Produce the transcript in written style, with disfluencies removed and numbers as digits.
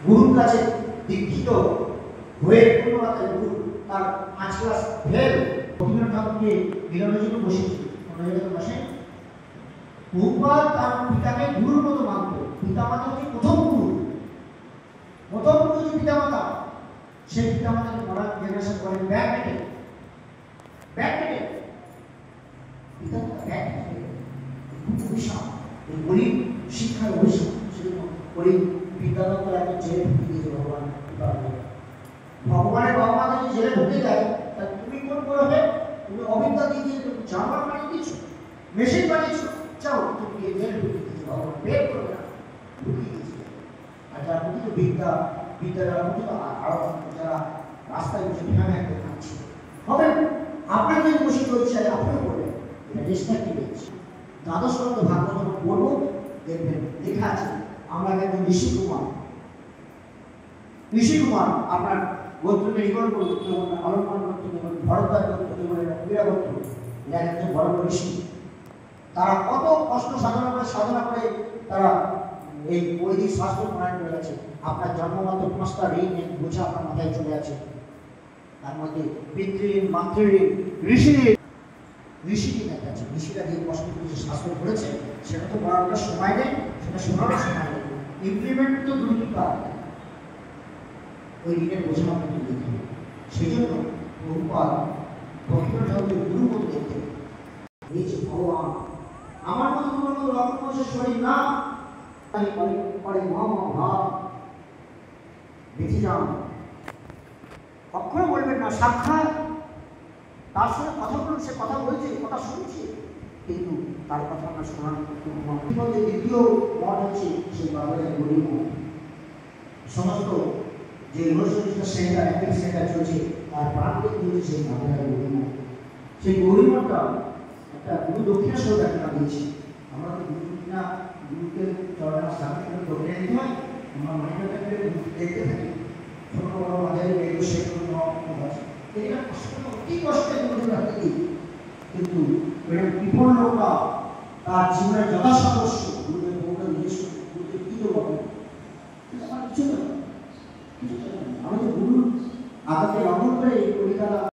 গুরুর কাছে দীক্ষিত হয়ে কোনো মাত্রায় গুরু তার 5 ক্লাস ফেল রবীন্দ্রনাথ ঠাকুরকে মিলানোর জন্য বসেছিল। বসে প্রভুপাদ তার পিতাকে গুরুর মতো মানত। পিতামাতা হচ্ছে প্রথম গুরু যে পিতামাতা, সেই পিতামাতাকে পড়ার জেনারেশন করেন ব্যাকডেটে পিতামাতা ব্যাকডেটে অভিশাপ, এই গরিব শিক্ষার অভিশাপ। সেজন্য গরিব বিদ্যালয় করে একটা জেলে ঢুকে দিয়েছে ভগবানের বাবা যদি জেলে ঢুকে যায়, তা তুমি কোন করবে? তুমি অবিদ্যা দিয়ে জামা বানিয়ে দিচ্ছ, মেশিন বানিয়েছো, চাও তুমি জেলে ঢুকে দিয়েছো, ভগবান বের করবে না, ঢুকিয়ে দিয়েছে। আর যারা প্রকৃত বিদ্যা যারা প্রকৃত আরো যারা রাস্তায় বসে ভেঙে খাচ্ছে হবে, আপনার যদি বসে চলছে আপনিও করবেন। এটা রেসপেক্টিভ। দ্বাদশ স্কন্ধ ভাগবত যখন পড়বো দেখবেন লেখা আছে আমরা একজন ঋষি কুমার আপনার গোত্রকে রিকল করতে অলঙ্কার করতে ভরদ্বাজ করতে ক্রীড়া করতে, এরা একজন বড় ঋষি। তারা কত কষ্ট সাধনা করে তারা এই বৈদিক শাস্ত্র প্রণয়ন করে গেছে। আপনার জন্মগত 5টা ঋণ বোঝা আপনার মাথায় চলে আছে। তার মধ্যে পিতৃঋণ, মাতৃঋণ, ঋষিঋণ একটা আছে। ঋষিরা যে কষ্ট করে শাস্ত্র করেছে সেটা তো পড়ার সময় নেই, সেটা শোনারও সময় নেই, ইমপ্লিমেন্ট তো দুর্নীতি পাওয়া যায়। ওই ঋণের বোঝা আপনাকে দিতে হবে। সেই জন্য প্রভুপাদ রবীন্দ্রনাথ ঠাকুরের গুরু মতো দেখতে এই যে ভগবান আমার মতো তোমার মতো রক্তমাংসের শরীর না, পরে মহাভাব বেঁচে যান। কখনো বলবেন না সাক্ষাৎ তার সঙ্গে কথা বলুন, সে কথা বলছে, কথা শুনছে, কিন্তু তার কথা আমরা শোনার মধ্যে দ্বিতীয় মত হচ্ছে সেই বাবাদের গরিব মত। সমস্ত যে ইউনিভার্সিটিটা সেন্টার অ্যাক্টিভ সেন্টার চলছে তার প্রান্তে চলছে সেই বাবাদের গরিব মত। সেই গরিব মতটা একটা গুরু দক্ষিণা স্বরূপ একটা দিয়েছি। আমরা তো গুরুকে চরণা স্থাপন করে দক্ষিণা দিতে হয়। আমরা মনে দেখতে থাকি ছোট বড় মাঝারি এগুলো সেগুলো আছে, এটা অতি কষ্টে গুরুদের রাখতে দিই। কিন্তু বিপন্ন লোকরা তার জীবনের যথা সদস্য গুরুদের বউটা নিজস্ব গুরুদের কি তো বলে আমার কিছু আমি তো গুরুর আগাতে লঙ্ঘন করে এই কবিতা